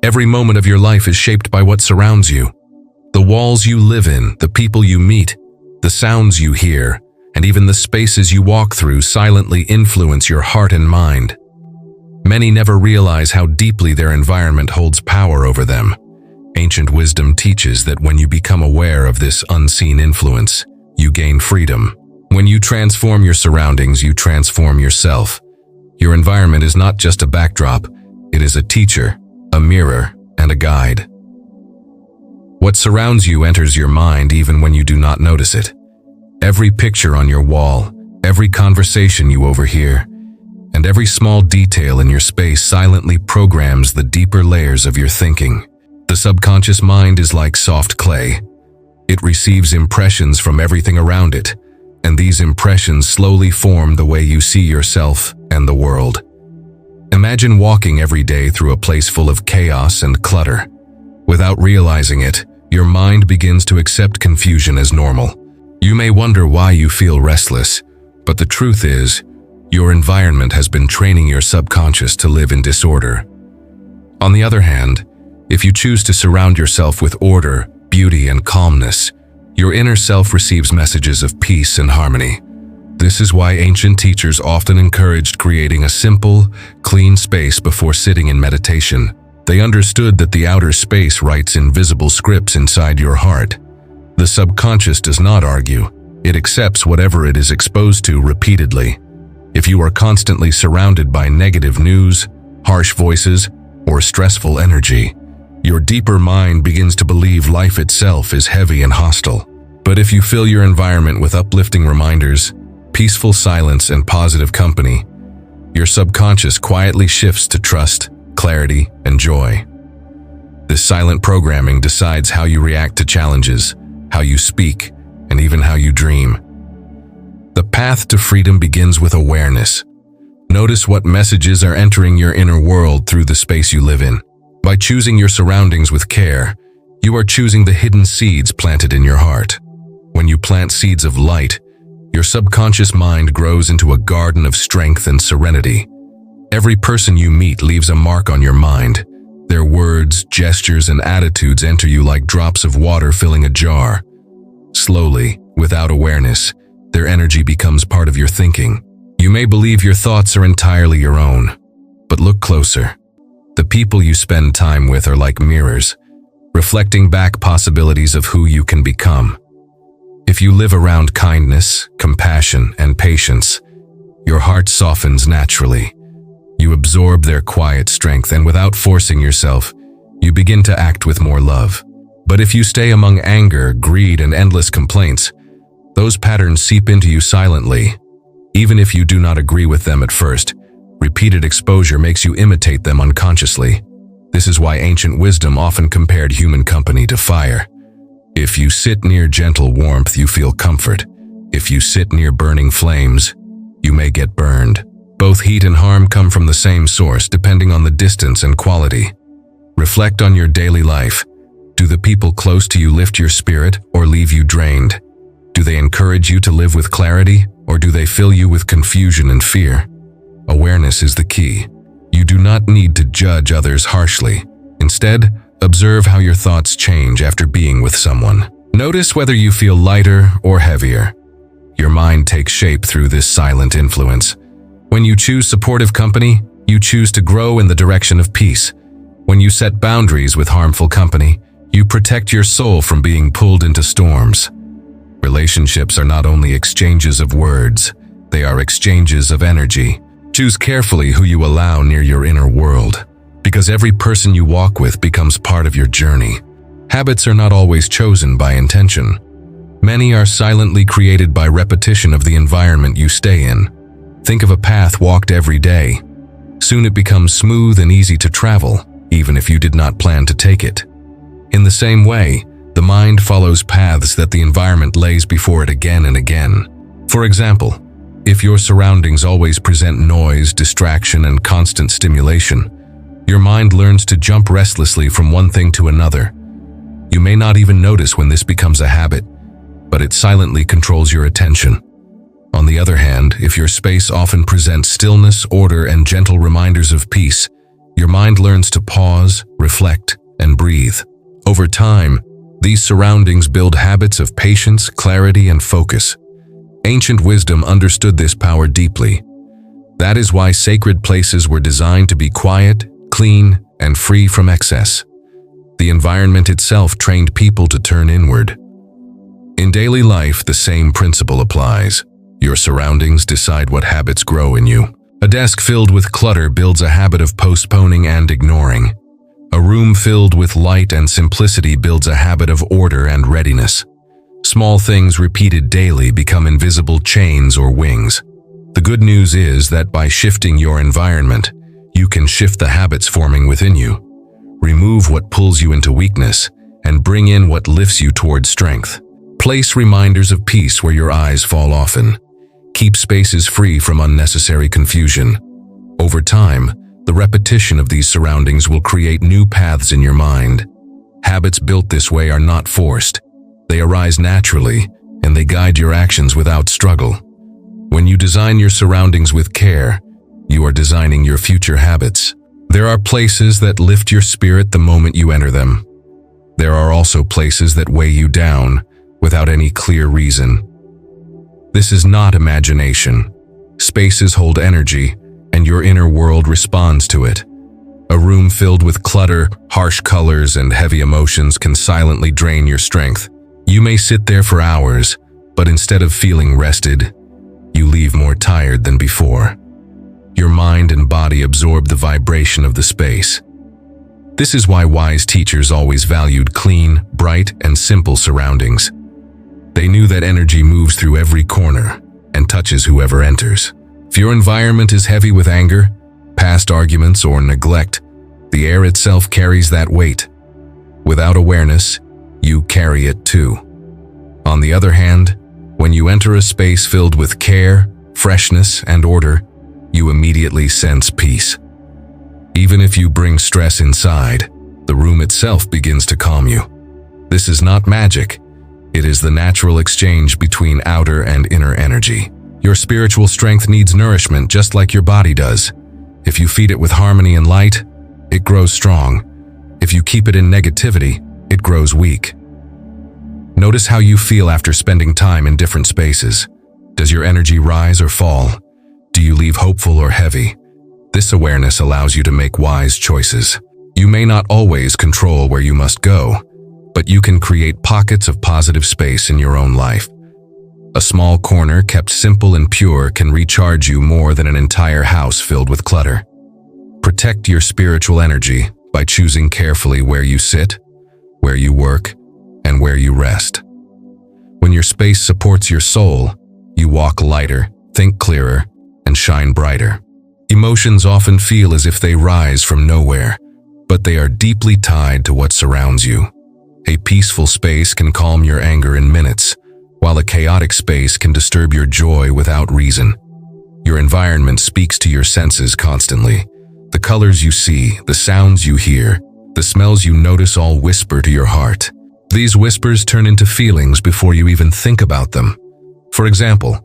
Every moment of your life is shaped by what surrounds you. The walls you live in, the people you meet, the sounds you hear, and even the spaces you walk through silently influence your heart and mind. Many never realize how deeply their environment holds power over them. Ancient wisdom teaches that when you become aware of this unseen influence, you gain freedom. When you transform your surroundings, you transform yourself. Your environment is not just a backdrop, it is a teacher, a mirror, and a guide. What surrounds you enters your mind even when you do not notice it. Every picture on your wall, every conversation you overhear, and every small detail in your space silently programs the deeper layers of your thinking. The subconscious mind is like soft clay. It receives impressions from everything around it, and these impressions slowly form the way you see yourself and the world. Imagine walking every day through a place full of chaos and clutter. Without realizing it, your mind begins to accept confusion as normal. You may wonder why you feel restless, but the truth is, your environment has been training your subconscious to live in disorder. On the other hand, if you choose to surround yourself with order, beauty, and calmness, your inner self receives messages of peace and harmony. This is why ancient teachers often encouraged creating a simple, clean space before sitting in meditation. They understood that the outer space writes invisible scripts inside your heart. The subconscious does not argue. It accepts whatever it is exposed to repeatedly. If you are constantly surrounded by negative news, harsh voices, or stressful energy, your deeper mind begins to believe life itself is heavy and hostile. But if you fill your environment with uplifting reminders, peaceful silence, and positive company, your subconscious quietly shifts to trust, clarity, and joy. This silent programming decides how you react to challenges, how you speak, and even how you dream. The path to freedom begins with awareness. Notice what messages are entering your inner world through the space you live in. By choosing your surroundings with care, you are choosing the hidden seeds planted in your heart. When you plant seeds of light, your subconscious mind grows into a garden of strength and serenity. Every person you meet leaves a mark on your mind. Their words, gestures, and attitudes enter you like drops of water filling a jar. Slowly, without awareness, their energy becomes part of your thinking. You may believe your thoughts are entirely your own, but look closer. The people you spend time with are like mirrors, reflecting back possibilities of who you can become. If you live around kindness, compassion, and patience, your heart softens naturally. You absorb their quiet strength, and without forcing yourself, you begin to act with more love. But if you stay among anger, greed, and endless complaints, those patterns seep into you silently. Even if you do not agree with them at first, repeated exposure makes you imitate them unconsciously. This is why ancient wisdom often compared human company to fire. If you sit near gentle warmth, you feel comfort. If you sit near burning flames, you may get burned. Both heat and harm come from the same source, depending on the distance and quality. Reflect on your daily life. Do the people close to you lift your spirit or leave you drained? Do they encourage you to live with clarity, or do they fill you with confusion and fear? Awareness is the key. You do not need to judge others harshly. Instead, observe how your thoughts change after being with someone. Notice whether you feel lighter or heavier. Your mind takes shape through this silent influence. When you choose supportive company, you choose to grow in the direction of peace. When you set boundaries with harmful company, you protect your soul from being pulled into storms. Relationships are not only exchanges of words, they are exchanges of energy. Choose carefully who you allow near your inner world, because every person you walk with becomes part of your journey. Habits are not always chosen by intention. Many are silently created by repetition of the environment you stay in. Think of a path walked every day. Soon it becomes smooth and easy to travel, even if you did not plan to take it. In the same way, the mind follows paths that the environment lays before it again and again. For example, if your surroundings always present noise, distraction, and constant stimulation, your mind learns to jump restlessly from one thing to another. You may not even notice when this becomes a habit, but it silently controls your attention. On the other hand, if your space often presents stillness, order, and gentle reminders of peace, Your mind learns to pause, reflect, and breathe. Over time, these surroundings build habits of patience, clarity, and focus. Ancient wisdom understood this power deeply. That is why sacred places were designed to be quiet, clean, and free from excess. The environment itself trained people to turn inward. In daily life, the same principle applies. Your surroundings decide what habits grow in you. A desk filled with clutter builds a habit of postponing and ignoring. A room filled with light and simplicity builds a habit of order and readiness. Small things repeated daily become invisible chains or wings. The good news is that by shifting your environment, you can shift the habits forming within you. Remove what pulls you into weakness and bring in what lifts you toward strength. Place reminders of peace where your eyes fall often. Keep spaces free from unnecessary confusion. Over time, the repetition of these surroundings will create new paths in your mind. Habits built this way are not forced. They arise naturally, and they guide your actions without struggle. When you design your surroundings with care, you are designing your future habits. There are places that lift your spirit the moment you enter them. There are also places that weigh you down without any clear reason. This is not imagination. Spaces hold energy, and your inner world responds to it. A room filled with clutter, harsh colors, and heavy emotions can silently drain your strength. You may sit there for hours, but instead of feeling rested, you leave more tired than before. Your mind and body absorb the vibration of the space. This is why wise teachers always valued clean, bright, and simple surroundings. They knew that energy moves through every corner and touches whoever enters. If your environment is heavy with anger, past arguments, or neglect, the air itself carries that weight. Without awareness, you carry it too. On the other hand, when you enter a space filled with care, freshness, and order, you immediately sense peace. Even if you bring stress inside, the room itself begins to calm you. This is not magic. It is the natural exchange between outer and inner energy. Your spiritual strength needs nourishment just like your body does. If you feed it with harmony and light, it grows strong. If you keep it in negativity, it grows weak. Notice how you feel after spending time in different spaces. Does your energy rise or fall? Do you leave hopeful or heavy? This awareness allows you to make wise choices. You may not always control where you must go, but you can create pockets of positive space in your own life. A small corner kept simple and pure can recharge you more than an entire house filled with clutter. Protect your spiritual energy by choosing carefully where you sit, where you work, and where you rest. When your space supports your soul, you walk lighter, think clearer, and shine brighter. Emotions often feel as if they rise from nowhere, but they are deeply tied to what surrounds you. A peaceful space can calm your anger in minutes, while a chaotic space can disturb your joy without reason. Your environment speaks to your senses constantly. The colors you see, the sounds you hear, the smells you notice all whisper to your heart. These whispers turn into feelings before you even think about them. For example,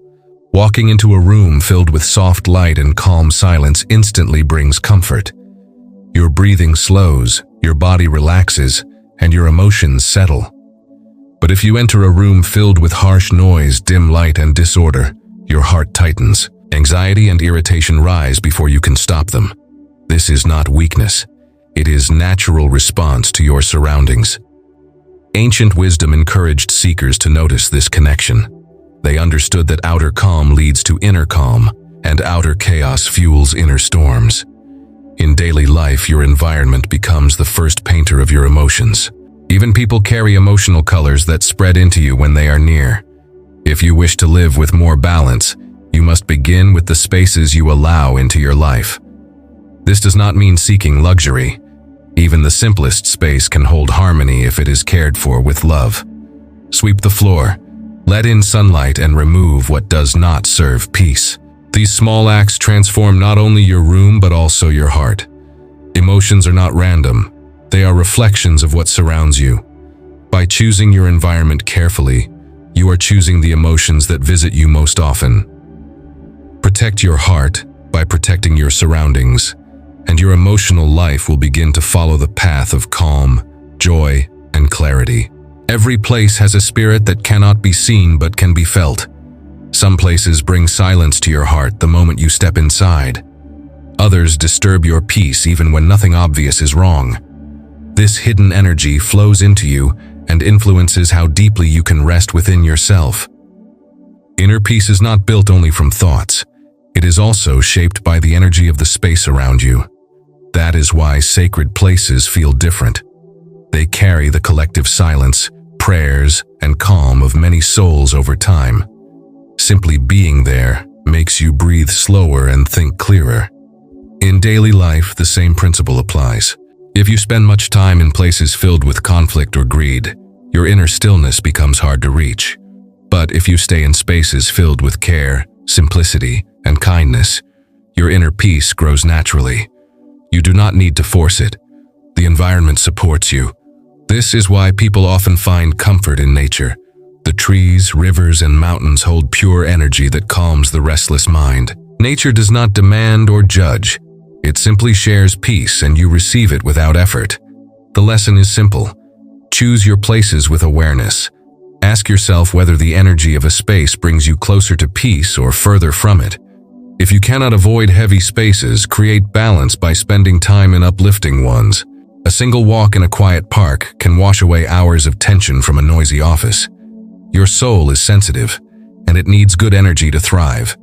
walking into a room filled with soft light and calm silence instantly brings comfort. Your breathing slows, your body relaxes, and your emotions settle. But if you enter a room filled with harsh noise, dim light, and disorder, your heart tightens. Anxiety and irritation rise before you can stop them. This is not weakness. It is natural response to your surroundings. Ancient wisdom encouraged seekers to notice this connection. They understood that outer calm leads to inner calm, and outer chaos fuels inner storms. In daily life, your environment becomes the first painter of your emotions. Even people carry emotional colors that spread into you when they are near. If you wish to live with more balance, you must begin with the spaces you allow into your life. This does not mean seeking luxury. Even the simplest space can hold harmony if it is cared for with love. Sweep the floor, let in sunlight, and remove what does not serve peace. These small acts transform not only your room but also your heart. Emotions are not random. They are reflections of what surrounds you. By choosing your environment carefully, you are choosing the emotions that visit you most often. Protect your heart by protecting your surroundings, and your emotional life will begin to follow the path of calm, joy, and clarity. Every place has a spirit that cannot be seen but can be felt. Some places bring silence to your heart the moment you step inside. Others disturb your peace even when nothing obvious is wrong. This hidden energy flows into you and influences how deeply you can rest within yourself. Inner peace is not built only from thoughts. It is also shaped by the energy of the space around you. That is why sacred places feel different. They carry the collective silence, prayers, and calm of many souls over time. Simply being there makes you breathe slower and think clearer. In daily life, the same principle applies. If you spend much time in places filled with conflict or greed, your inner stillness becomes hard to reach. But if you stay in spaces filled with care, simplicity, and kindness, your inner peace grows naturally. You do not need to force it. The environment supports you. This is why people often find comfort in nature. The trees, rivers, and mountains hold pure energy that calms the restless mind. Nature does not demand or judge. It simply shares peace and you receive it without effort. The lesson is simple. Choose your places with awareness. Ask yourself whether the energy of a space brings you closer to peace or further from it. If you cannot avoid heavy spaces, create balance by spending time in uplifting ones. A single walk in a quiet park can wash away hours of tension from a noisy office. Your soul is sensitive, and it needs good energy to thrive.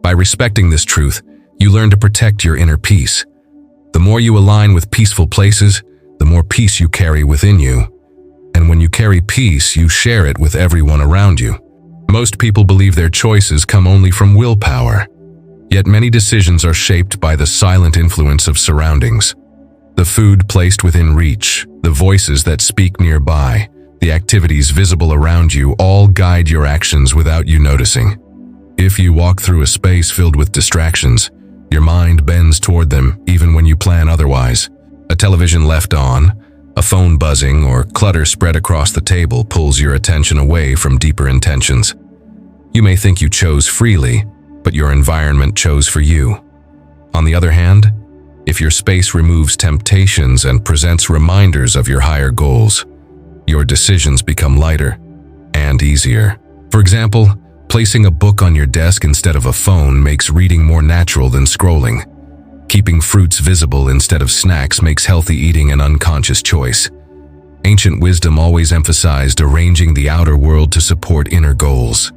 By respecting this truth, you learn to protect your inner peace. The more you align with peaceful places, the more peace you carry within you. And when you carry peace, you share it with everyone around you. Most people believe their choices come only from willpower. Yet many decisions are shaped by the silent influence of surroundings. The food placed within reach, the voices that speak nearby, the activities visible around you all guide your actions without you noticing. If you walk through a space filled with distractions, your mind bends toward them even when you plan otherwise. A television left on, a phone buzzing, or clutter spread across the table pulls your attention away from deeper intentions. You may think you chose freely, but your environment chose for you. On the other hand, if your space removes temptations and presents reminders of your higher goals, your decisions become lighter and easier. For example, placing a book on your desk instead of a phone makes reading more natural than scrolling. Keeping fruits visible instead of snacks makes healthy eating an unconscious choice. Ancient wisdom always emphasized arranging the outer world to support inner goals.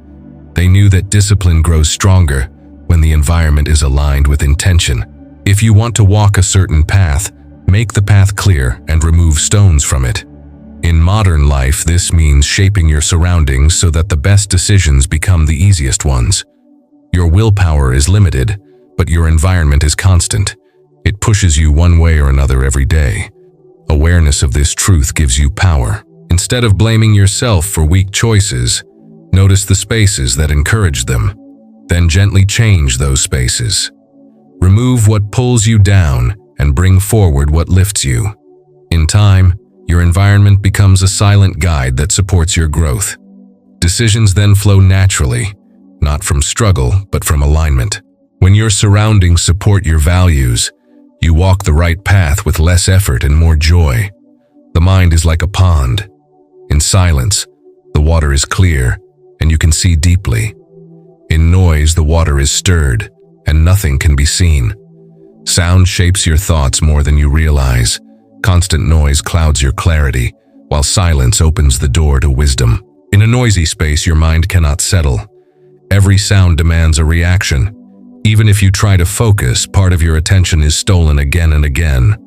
They knew that discipline grows stronger when the environment is aligned with intention. If you want to walk a certain path, make the path clear and remove stones from it. In modern life, this means shaping your surroundings so that the best decisions become the easiest ones. Your willpower is limited, but your environment is constant. It pushes you one way or another every day. Awareness of this truth gives you power. Instead of blaming yourself for weak choices, notice the spaces that encourage them. Then gently change those spaces. Remove what pulls you down and bring forward what lifts you. In time, your environment becomes a silent guide that supports your growth. Decisions then flow naturally, not from struggle, but from alignment. When your surroundings support your values, you walk the right path with less effort and more joy. The mind is like a pond. In silence, the water is clear, and you can see deeply. In noise, the water is stirred, and nothing can be seen. Sound shapes your thoughts more than you realize. Constant noise clouds your clarity, while silence opens the door to wisdom. In a noisy space, your mind cannot settle. Every sound demands a reaction. Even if you try to focus, part of your attention is stolen again and again.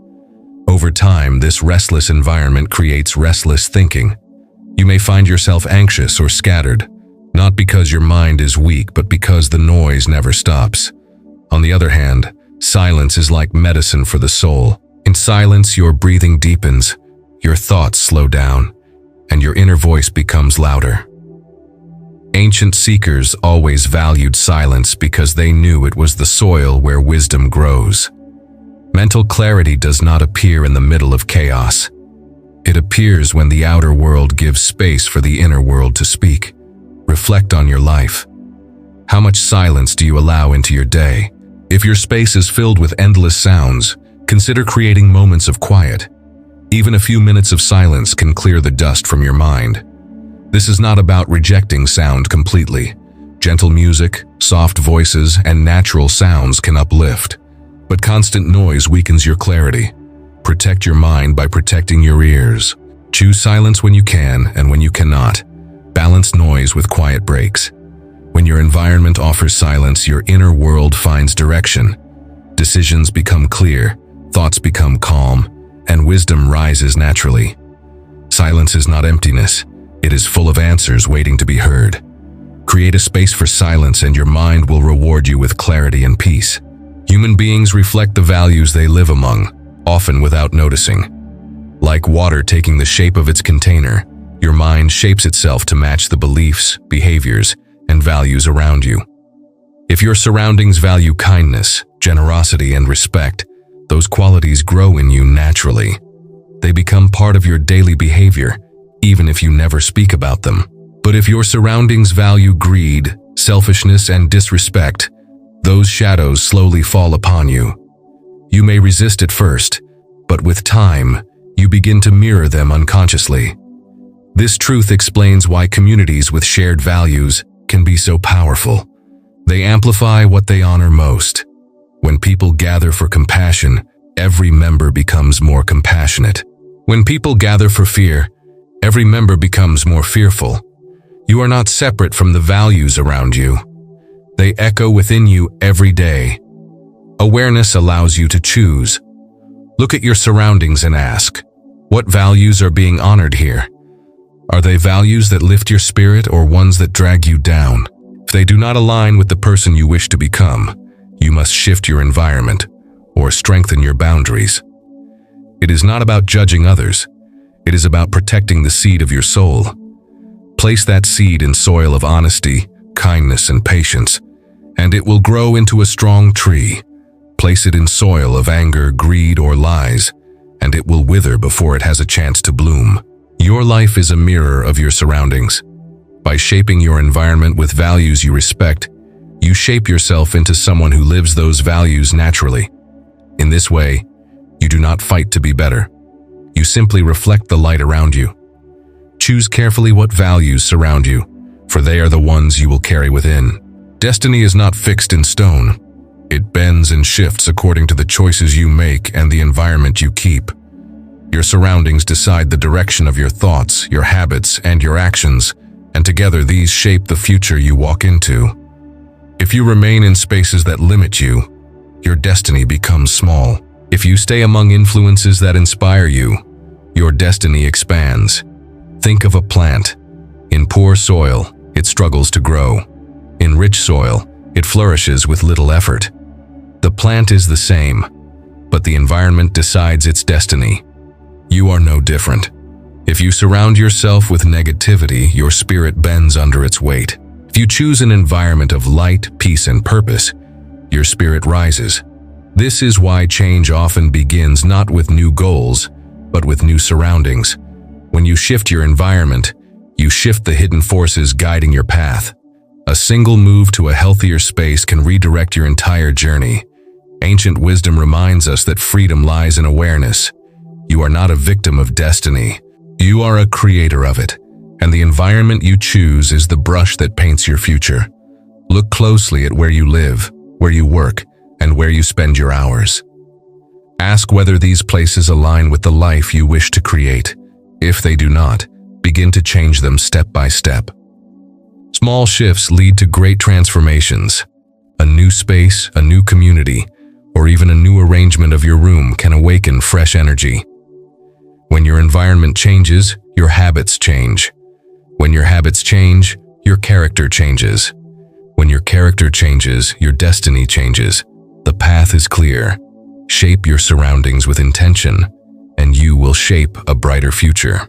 Over time, this restless environment creates restless thinking. You may find yourself anxious or scattered, not because your mind is weak, but because the noise never stops. On the other hand, silence is like medicine for the soul. In silence, your breathing deepens, your thoughts slow down, and your inner voice becomes louder. Ancient seekers always valued silence because they knew it was the soil where wisdom grows. Mental clarity does not appear in the middle of chaos. It appears when the outer world gives space for the inner world to speak. Reflect on your life. How much silence do you allow into your day? If your space is filled with endless sounds, Consider creating moments of quiet. Even a few minutes of silence can clear the dust from your mind. This is not about rejecting sound completely. Gentle music, soft voices, and natural sounds can uplift. But constant noise weakens your clarity. Protect your mind by protecting your ears. Choose silence when you can and when you cannot. Balance noise with quiet breaks. When your environment offers silence, your inner world finds direction. Decisions become clear, thoughts become calm, and wisdom rises naturally. Silence is not emptiness. It is full of answers waiting to be heard. Create a space for silence and your mind will reward you with clarity and peace. Human beings reflect the values they live among, often without noticing. Like water taking the shape of its container, your mind shapes itself to match the beliefs, behaviors, and values around you. If your surroundings value kindness, generosity, and respect, those qualities grow in you naturally. They become part of your daily behavior, even if you never speak about them. But if your surroundings value greed, selfishness, and disrespect, those shadows slowly fall upon you. You may resist at first, but with time, you begin to mirror them unconsciously. This truth explains why communities with shared values can be so powerful. They amplify what they honor most. When people gather for compassion, every member becomes more compassionate. When people gather for fear, every member becomes more fearful. You are not separate from the values around you. They echo within you every day. Awareness allows you to choose. Look at your surroundings and ask, what values are being honored here? Are they values that lift your spirit or ones that drag you down? If they do not align with the person you wish to become, you must shift your environment or strengthen your boundaries. It is not about judging others. It is about protecting the seed of your soul. Place that seed in soil of honesty, kindness, and patience, and it will grow into a strong tree. Place it in soil of anger, greed, or lies, and it will wither before it has a chance to bloom. Your life is a mirror of your surroundings. By shaping your environment with values you respect, you shape yourself into someone who lives those values naturally. In this way, you do not fight to be better. You simply reflect the light around you. Choose carefully what values surround you, for they are the ones you will carry within. Destiny is not fixed in stone. It bends and shifts according to the choices you make and the environment you keep. Your surroundings decide the direction of your thoughts, your habits, and your actions, and together these shape the future you walk into. If you remain in spaces that limit you, your destiny becomes small. If you stay among influences that inspire you, your destiny expands. Think of a plant. In poor soil, it struggles to grow. In rich soil, it flourishes with little effort. The plant is the same, but the environment decides its destiny. You are no different. If you surround yourself with negativity, your spirit bends under its weight. If you choose an environment of light, peace, and purpose, your spirit rises. This is why change often begins not with new goals, but with new surroundings. When you shift your environment, you shift the hidden forces guiding your path. A single move to a healthier space can redirect your entire journey. Ancient wisdom reminds us that freedom lies in awareness. You are not a victim of destiny. You are a creator of it, and the environment you choose is the brush that paints your future. Look closely at where you live, where you work, and where you spend your hours. Ask whether these places align with the life you wish to create. If they do not, begin to change them step by step. Small shifts lead to great transformations. A new space, a new community, or even a new arrangement of your room can awaken fresh energy. When your environment changes, your habits change. When your habits change, your character changes. When your character changes, your destiny changes. The path is clear. Shape your surroundings with intention, and you will shape a brighter future.